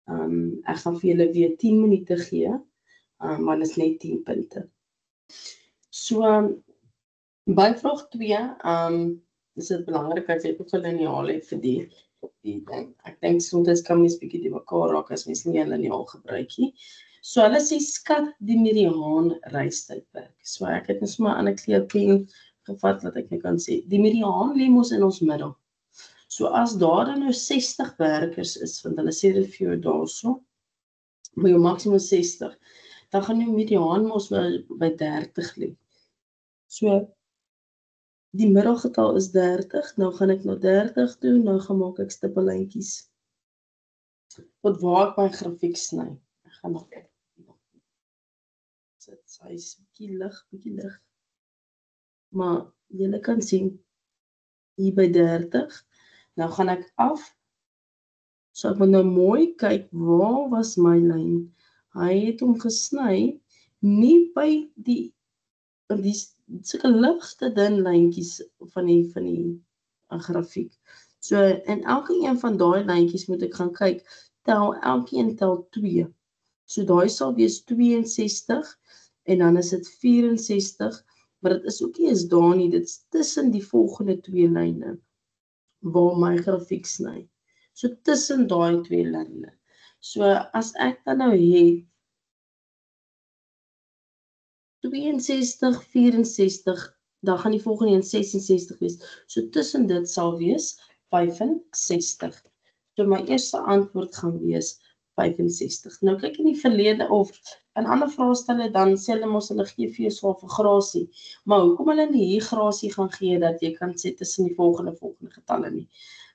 Ek gaan vir julle weer 10 minute gee, maar dit is net 10 punte. So, by vraag 2, is dit belangrik dat jy ook 'n liniaal het vir die ding. Ek dink soms kan mens bietjie die mekaar raak as mens nie 'n liniaal gebruik nie. So hulle sê skat die mediaan reistydperk. So ek het net maar 'n ander kleurpen gevat wat ek net kan sê. Die mediaan lê mos in ons middel. So as daar dan nou 60 werkers is, want hulle sê dit vir jou daarso, maar jou maksimum 60, dan gaan jou mediaan mos by 30 lê. So die middelgetal is 30, nou gaan ek na 30 toe, nou gaan maak ek stippellyntjies. Tot waar ek my grafiek sny. Ek gaan nog kyk. Hy is bietjie lig. Maar julle kan sien, hier by 30, nou gaan ek af. So ek moet nou mooi kyk, waar was my lyn? Hy het hom gesny, nie by die sulke ligste dun lyntjies van die grafiek. So, en elke een van daai lyntjies moet ek gaan kyk, elkeen tel 2. So, daai sal wees 62, en dan is dit 64, maar dit is ook nie eens daar nie, dit is tussen die volgende 2 lyne, waar my grafiek sny. So, tussen daai 2 lyne. So, as ek dan nou het, 62, 64, dan gaan die volgende een 66 wees. So tussen dit sal wees 65. So my eerste antwoord gaan wees 65. Nou kyk in die verlede of in ander vraestelle dan sê hulle mos hulle gee vir jou so 'n grasie. Maar hoekom hulle nie hier grasie gaan gee dat jy kan sê tussen die volgende getalle nie?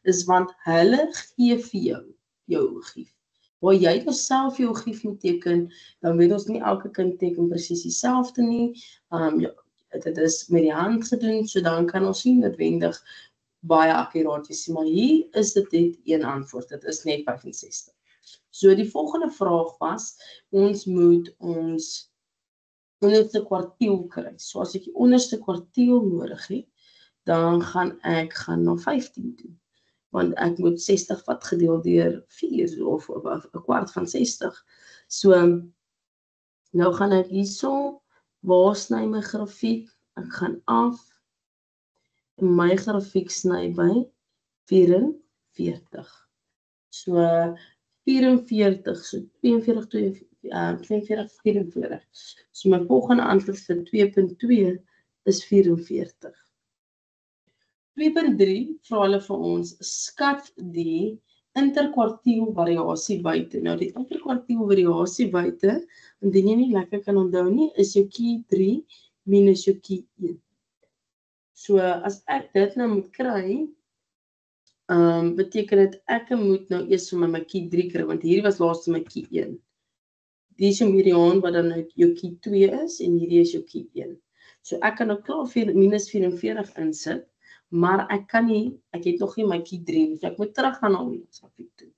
Dis want hulle gee vir jou gief. Waar jy self jou gief moet teken, dan weet ons nie elke kind teken presies dieselfde nie. Dit is met die hand gedoen, so dan kan ons nie noodwendig baie akkuraat wees, maar hier is dit net een antwoord, dit is net 65. So die volgende vraag was, ons moet ons onderste kwartiel kry. So as ek die onderste kwartiel nodig het, dan gaan ek na 15 toe. Want ek moet 60 vat gedeel deur 4 of 'n kwart van 60. So, nou gaan ek hierso, waar sny my grafiek? Ek gaan af, en my grafiek sny by 44. So, 44, so 42, 44. So, my volgende antwoord vir 2.2 is 44. 2.3 vra hulle vir ons, skat die interkwartiel variasie buite. Nou die interkwartiel variasie buite, indien jy nie lekker kan onthou nie, is jou kie 3 minus jou kie 1. So as ek dit nou moet kry, beteken dit ek moet nou eers vir my kie 3 kry, want hier was laatste my kie 1. Die is jou mediaan wat dan nou jou kie 2 is, en hierdie is jou kie 1. So ek kan nou klaar minus 44 insit, maar ek het nog nie my key 3 nie, so ek moet terug gaan na die grafiek toe.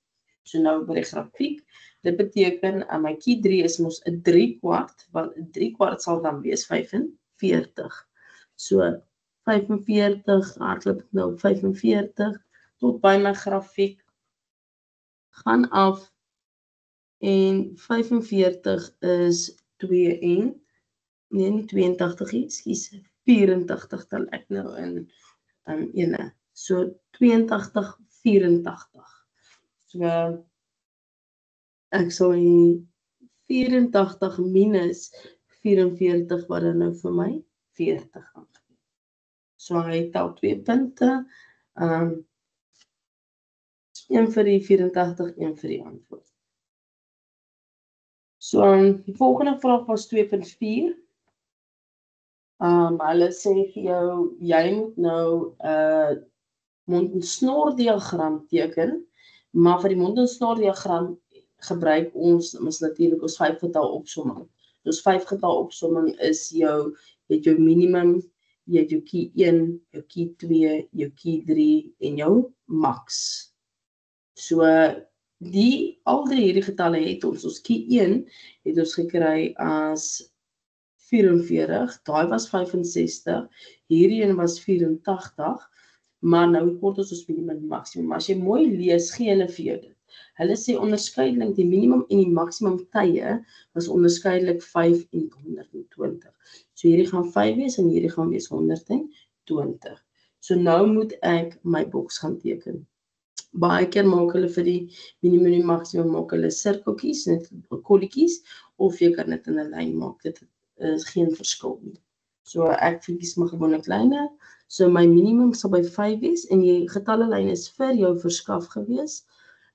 So nou by die grafiek, dit beteken, my key 3 is mos 'n 3/4, want 'n 3/4 sal dan wees 45. So 45, hardloop ek nou op 45, tot by my grafiek, gaan af, en 45 is 2 en, nee nie 82 nie, skus, 84 tel ek nou in ene. So 82, 84. So ek sal 84 minus 44 wat dan nou vir my 40 gaan gee. So hy tel 2 punte, een vir die 84, een vir die antwoord. So die volgende vraag was 2.4. Hulle sê vir jou, jy moet nou mond en snor diagram teken, maar vir die mond en snor diagram gebruik ons natuurlik ons 5-getal opsomming. Dus 5-getal opsomming is jy het jou minimum, jy het jou key 1, jou key 2, jou key 3 en jou max. So al drie hierdie getalle het ons key 1 het ons gekry as 44, daai was 65, hierdie een was 84, maar nou kort ons minimum en maksimum. As jy mooi lees, gee hulle vir jou dit. Hulle sê onderskeidelik, die minimum en die maksimum tye was onderskeidelik 5 en 120. So hierdie gaan 5 wees en hierdie gaan wees 120. So nou moet ek my boks gaan teken. Baie keer maak hulle vir die minimum en die maksimum maak hulle sirkeltjies, net kolletjies, of jy kan dit in 'n lyn maak. Dit is geen verskil nie. So ek kies my gewoonlik lyne. So my minimum sal by 5 wees en die getallelyn is vir jou verskaf gewees.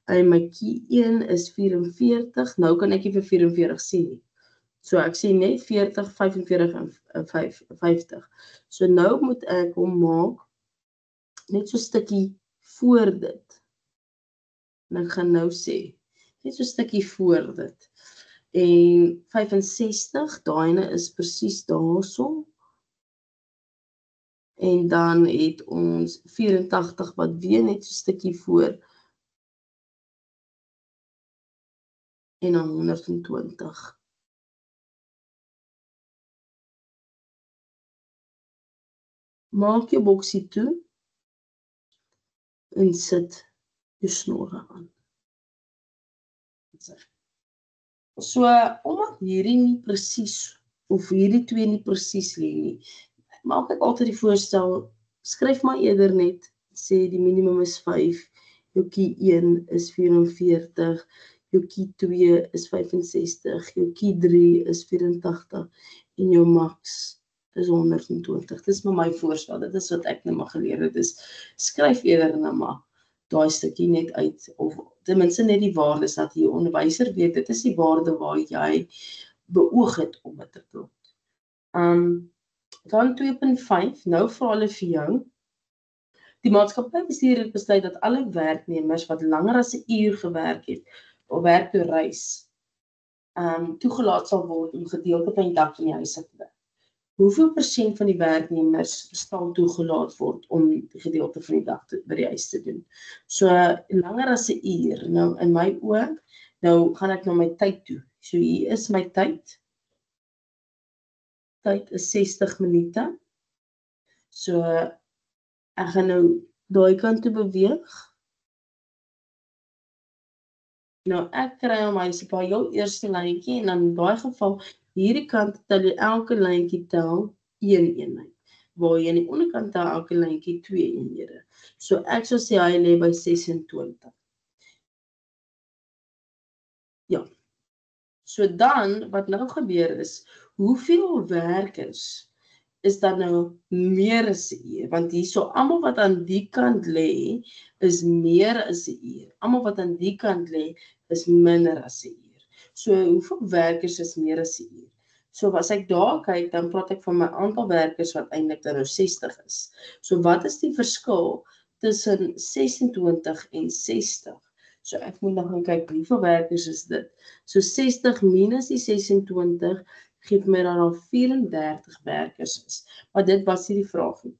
En my key 1 is 44. Nou kan ek nie vir 44 sien nie. So ek sien net 40, 45 en 50. So nou moet ek hom maak net so 'n stukkie voor dit. En ek gaan nou sê, net so 'n stukkie voor dit. En 65, daai is presies daarso. En dan het ons 84 wat weer net so 'n stukkie voor. En dan 120. Maak jou boksie toe en sit jou snorre aan. So, omdat hierdie nie presies, of hierdie twee nie presies lê nie, maak ek altyd die voorstel, skryf maar eerder net, sê die minimum is 5, jou key 1 is 44, jou key 2 is 65, jou key 3 is 84, en jou max is 120. Dit is maar my voorstel, dit is wat ek nou maar geleer het, is skryf eerder nou maar daai stukkie net uit, of ten minste net die waardes, dat die onderwyser weet, dit is die waarde waar jy beoog het om dit te plot. Dan 2.5, nou vra hulle vir jou, die maatskappybestuur het besluit dat alle werknemers wat langer as 'n uur gewerk het, of werk toe reis, toegelaat sal word om gedeelte van die dag in die huis te werk. Hoeveel persent van die werknemers sal toegelaat word om die gedeelte van die dag by die huis te doen? So, langer as 'n uur, nou in my oog, nou gaan ek na my tyd toe. So hier is my tyd. Tyd is 60 minute. So, ek gaan nou daai kant toe beweeg. Nou ek kry om my by jou eerste lyntjie, en dan in daai geval, hierdie kant tel jy elke lyntjie tel 1 eenheid, waar jy aan die onderkant tel elke lyntjie 2 eenhede. So ek sou sê hy lê by 26. Ja. So dan, wat nou gebeur is, hoeveel werkers is dan nou meer as 'n uur? Want hierso, almal wat aan die kant lê, is meer as 'n uur. Almal wat aan die kant lê, is minder as 'n uur. So, hoeveel werkers is meer as 'n uur? So, as ek daar kyk, dan praat ek van my aantal werkers wat eintlik dan nou 60 is. So, wat is die verskil tussen 26 en 60? So, ek moet nog gaan kyk, hoeveel werkers is dit? So, 60 minus die 26 geef my dan al 34 werkers is. Maar dit was nie die vraag nie.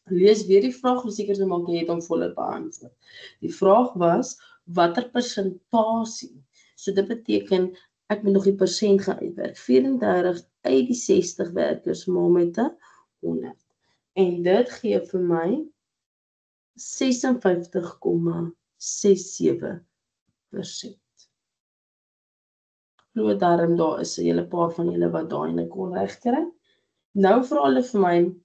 Lees weer die vraag om seker te maak jy het hom voluit beantwoord. Die vraag was, watter persentasie? So dit beteken, ek moet nog die persent gaan uitwerk. 34 uit die 60 werkers maal met 100. En dit gee vir my 56,67%. Glo daarom daar is 'n hele paar van julle wat daai en kon regkry. Nou vra hulle vir my,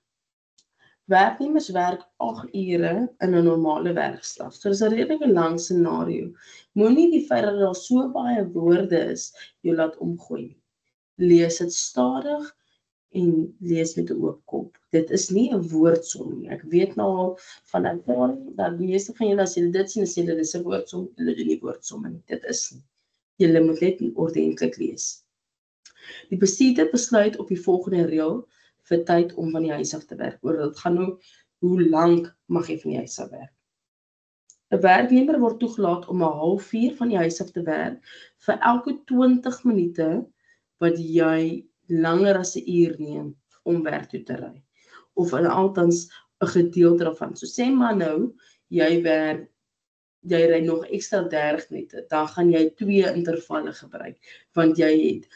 werknemers werk 8 ure in 'n normale werksdag. So dis 'n redelike lang scenario. Moenie die feit dat daar so baie woorde is, jou laat omgooi nie. Lees dit stadig en lees met 'n oop kop. Dit is nie 'n woordsom nie. Ek weet nou al van ervaring dat die meeste van julle as julle dit sien, as julle dis 'n woordsom, julle doen nie woordsomme nie. Dit is nie. Julle moet net ordentlik lees. Die bestuurder besluit op die volgende reël vir tyd om van die huis af te werk. Oor dit gaan nou, hoe lank mag jy van die huis af werk? 'n Werknemer word toegelaat om 3:30 van die huis af te werk vir elke 20 minute wat jy langer as 'n uur neem om werk toe te ry. Of althans 'n gedeelte daarvan. So sê maar nou, jy ry nog ekstra 30 minute, dan gaan jy 2 intervalle gebruik, want jy het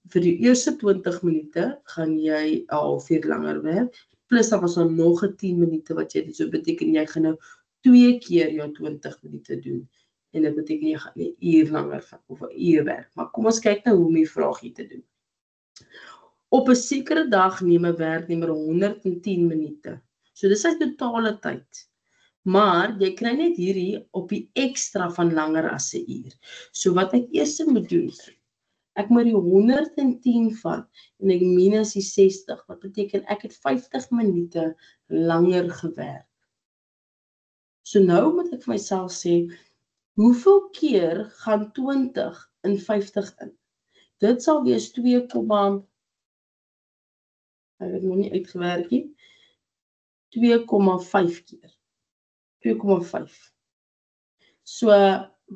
vir die eerste 20 minute gaan jy 'n halfuur langer werk, plus dan was daar nog 'n 10 minute wat jy dit so beteken jy gaan nou 2 keer jou 20 minute doen. En dit beteken jy gaan 'n uur langer of 'n uur werk. Maar kom ons kyk nou hoe om die vraagie te doen. Op 'n sekere dag neem 'n werknemer 110 minute. So dis sy totale tyd. Maar jy kry net hierdie op die ekstra van langer as 'n uur. So wat ek eers moet doen, ek moet die 110 vat en ek minus die 60, wat beteken ek het 50 minute langer gewerk. So nou moet ek vir myself sê, hoeveel keer gaan 20 in 50 in? Dit sal wees 2, ek het nog nie uitgewerk nie, 2,5 keer. 2,5. So,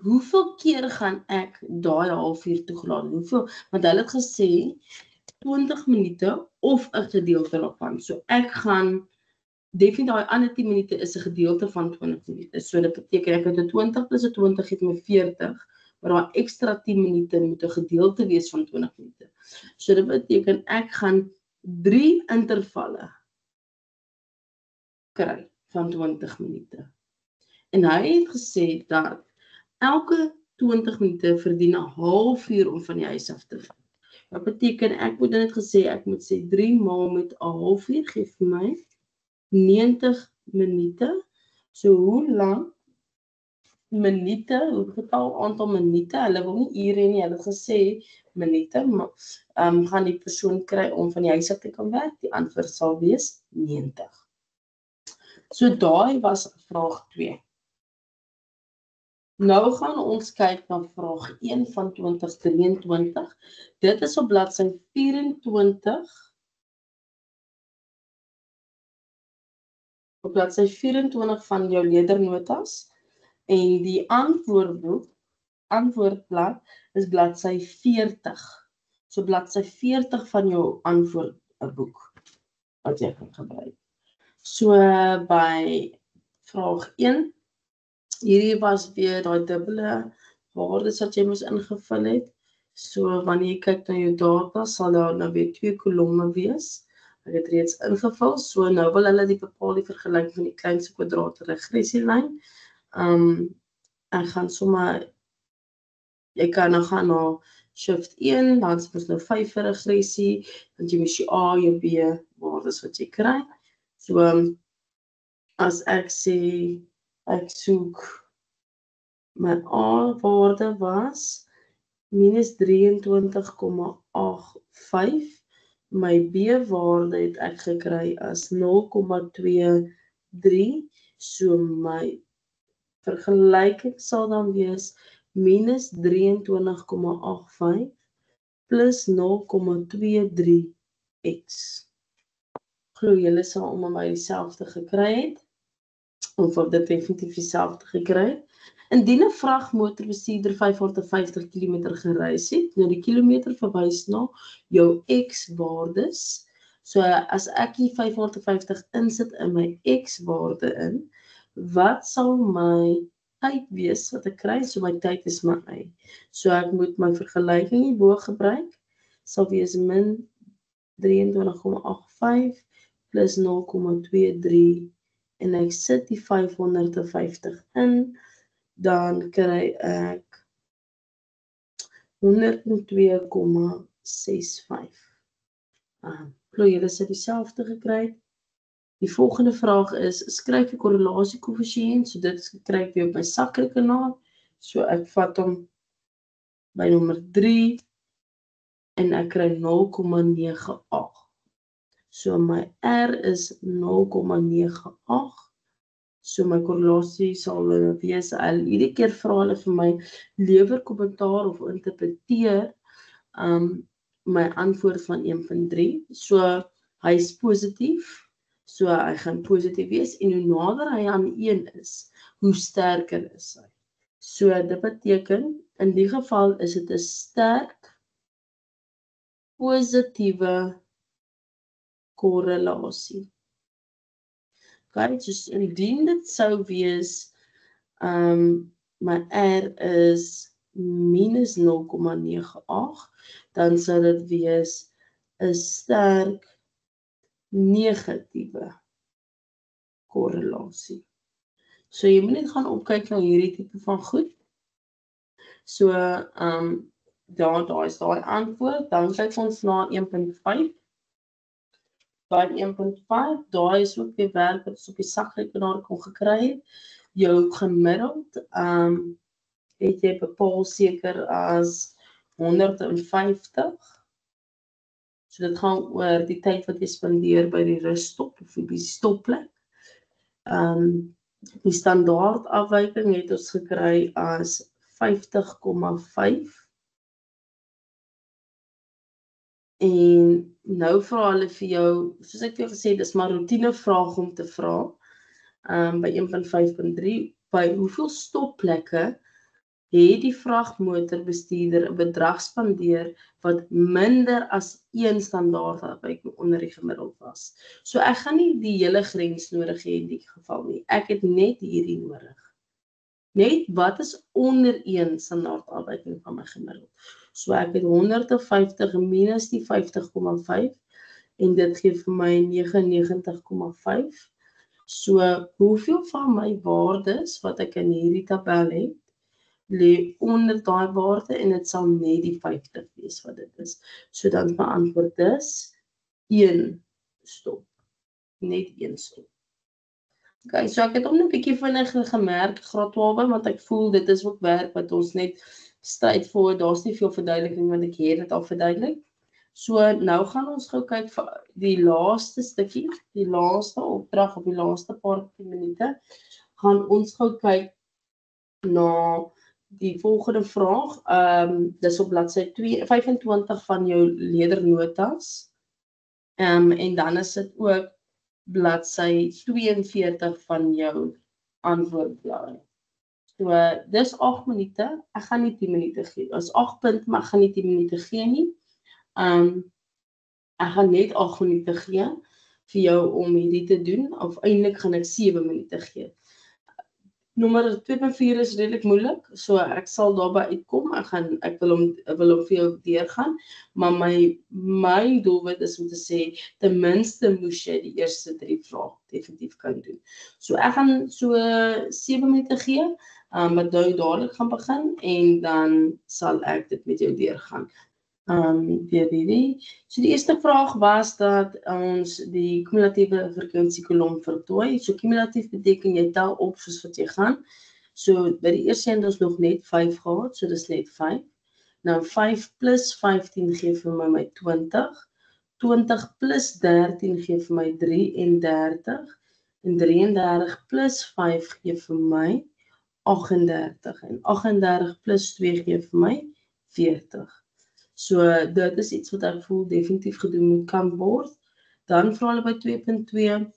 hoeveel keer gaan ek daai halfuur toegelaat? Hoeveel? Want hulle het gesê 20 minute of 'n gedeelte daarvan. So ek gaan definitief daai ander 10 minute is 'n gedeelte van 20 minute. So dit beteken ek het 'n 20 plus 'n 20 het my 40, maar daai ekstra 10 minute moet 'n gedeelte wees van 20 minute. So dit beteken ek gaan 3 intervalle kry van 20 minute. En hy het gesê dat elke 20 minute verdien 'n halfuur om van die huis af te werk. Dat beteken ek moet net gesê ek moet sê 3 maal met 'n halfuur gee vir my 90 minute. So hoe lank minute, hoe getal aantal minute, hulle wil nie ure nie, hulle het gesê minute, maar gaan die persoon kry om van die huis af te kan werk? Die antwoord sal wees 90. So daai was vraag 2. Nou gaan ons kyk na vraag 1 van 2023. Dit is op bladsy 24. Op bladsy 24 van jou leerdernotas. En die antwoordblad is bladsy 40. So bladsy 40 van jou antwoordboek wat jy gaan gebruik. So by vraag 1, hierdie was weer daai dubbele waardes wat jy moes ingevul het. So wanneer jy kyk na jou data, sal daar nou weer 2 kolomme wees. Ek het reeds ingevul, so nou wil hulle bepaal die vergelyking van die kleinste kwadraat regressielyn. Ek gaan sommer, jy kan nou gaan na shift 1, dan is ons nou 5 vir regressie, dan jy moet jy A, jy B waardes wat jy kry. So as ek sê, ek soek my A waarde was minus 23,85. My B waarde het ek gekry as 0,23. So my vergelyking sal dan wees minus 23,85 plus 0,23x. Glo julle sal om my dieselfde gekry het, of dit definitief dieselfde gekry het. Indien 'n vragmotorbestuurder 550 km gereis het, nou die kilometer verwys na jou x waardes. So as ek die 550 insit in my X-waarde in, wat sal my tyd wees wat ek kry? So my tyd is my Y. So ek moet my vergelyking hierbo gebruik, sal wees min 23,85 plus 0,23 en ek sit die 550 in, dan kry ek 102,65. Plooi, julle sit dieselfde gekry. Die volgende vraag is, skryf die korrelasiekoëffisiënt, so dit is gekry weer op my sakrekenaar, so ek vat hom by nommer 3 en ek kry 0,98. So my R is 0,98, so my korrelasie sal wees, hierdie keer vra hulle vir my, lewer kommentaar of interpreteer my antwoord van 1.3, so hy is positief, so hy gaan positief wees, en hoe nader hy aan 1 is, hoe sterker is hy. So dit beteken, in die geval is dit 'n sterk positiewe korrelasie. Okay, dus indien dit sou wees, my R is minus 0,98, dan sal dit wees 'n sterk negatiewe korrelasie. So jy moet net gaan opkyk na hierdie tipe van goed. So daar is daai antwoord, dan kyk ons na 1.5. By 1.5, daar is ook weer werk wat ons op die sakrekenaar kon gekry het. Jou gemiddeld het jy bepaal seker as 150. So dit gaan oor die tyd wat jy spandeer by die russtop of die stopplek. Die standaard afwyking het ons gekry as 50,5. En nou vra hulle vir jou, soos ek jou gesê, dis maar routine vraag om te vra, by 1.5.3, by hoeveel stopplekke het die vragmotorbestuurder 'n bedrag spandeer wat minder as 1 standaard afwyking onder die gemiddeld was. So ek gaan nie die hele grens nodig hê in die geval nie, ek het net hierdie nodig. Net wat is onder 1 standaard afwyking van my gemiddeld. So ek het 150 minus die 50,5 en dit gee vir my 99,5. So hoeveel van my waardes wat ek in hierdie tabel het, lê onder daai waarde en dit sal net die 50 wees wat dit is. So dan my antwoord is 1 stop. Net 1 stop. Okay, so ek het hom net 'n bietjie vinnig gemerk, graad 12, want ek voel dit is ook werk wat ons net stryd voor, daar's nie veel verduideliking, want ek het dit al verduidelik. So nou gaan ons gou kyk vir die laaste stukkie, die laaste opdrag op die laaste paar minute, gaan ons gou kyk na die volgende vraag, dis op bladsy 25 van jou leernotas, en dan is dit ook bladsy 42 van jou antwoordblaai. So, dis 8 minute, ek gaan nie 10 minute gee, as 8 punt, maar ek gaan nie 10 minute gee nie. Ek gaan net 8 minute gee vir jou om hierdie te doen, of eintlik gaan ek 7 minute gee. Nommer 2.4 is redelik moeilik, so ek sal daarby uitkom, ek wil hom vir jou deurgaan, maar my doelwit is om te sê, ten minste moes jy die eerste 3 vrae definitief kan doen. So ek gaan so 7 minute gee, wat nou dadelik gaan begin, en dan sal ek dit met jou deurgaan. So die eerste vraag was dat ons die kumulatiewe frekwensie-kolom voltooi. So kumulatief beteken jy tel op soos wat jy gaan. So by die eerste een het ons nog net 5 gehad, so dis net 5. Nou 5 plus 15 gee vir my 20. 20 plus 13 gee vir my 33. En 33 plus 5 gee vir my 38. En 38 plus 2 gee vir my 40. So dit is iets wat ek voel definitief gedoen moet kan word. Dan vra hulle by 2.2,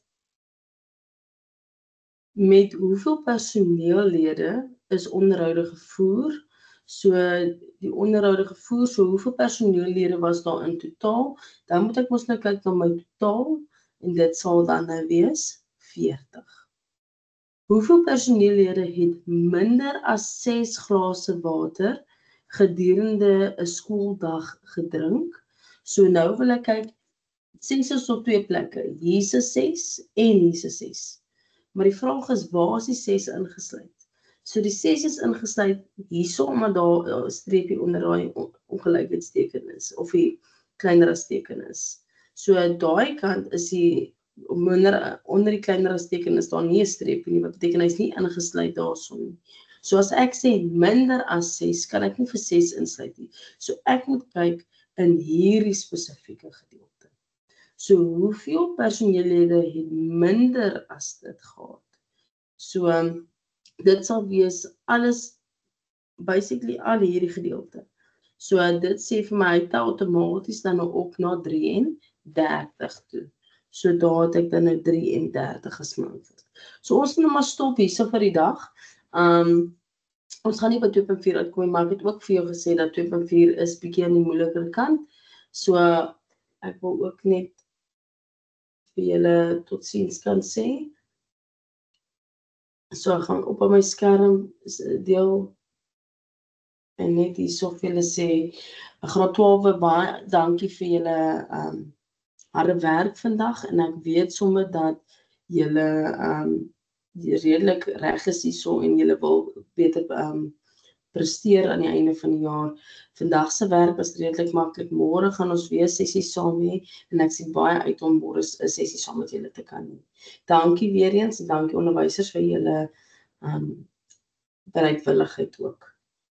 met hoeveel personeellede is onderhoude gevoer? So die onderhoude gevoer, so hoeveel personeellede was daar in totaal, dan moet ek mos nou kyk na my totaal, en dit sal dan nou wees 40. Hoeveel personeellede het minder as 6 glase water gedurende 'n skooldag gedrink? So nou wil ek kyk, 6 is op 2 plekke, hier's 6 en hier's 6. Maar die vraag is, waar is die 6 ingesluit? So die 6 is ingesluit hierso, omdat daar 'n streepie onder daai ongelykheidsteken is, of die kleiner as teken is. So daai kant is die onder die kleiner as teken is daar nie 'n streepie nie, wat beteken hy's nie ingesluit daarso nie. So as ek sê minder as 6, kan ek nie vir 6 insluit nie. So ek moet kyk in hierdie spesifieke gedeelte. So hoeveel personeellede het minder as dit gehad? So dit sal wees alles, basically al hierdie gedeelte. So dit sê vir my, hy tel outomaties dan nou op na 33 toe. So daar het ek dan nou 33 as my antwoord. So ons moet nou maar stop hierso vir die dag. Ons gaan nie by 2.4 uitkom, maar ek het ook vir jou gesê dat 2.4 is bietjie aan die moeiliker kant. So ek wil ook net vir julle totsiens kan sê. So ek gaan op my skerm deel en net hierso vir julle sê, graad 12 baie dankie vir julle harde werk vandag, en ek weet sommer dat julle redelik reg is hierso en julle wil beter presteer aan die einde van die jaar. Vandag se werk was redelik maklik. Môre gaan ons weer sessie saam hê, en ek sien baie uit om môre 'n sessie saam met julle te kan hê. Dankie weer eens, en dankie onderwysers vir julle bereidwilligheid ook.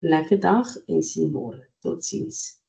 Lekker dag en sien môre. Totsiens.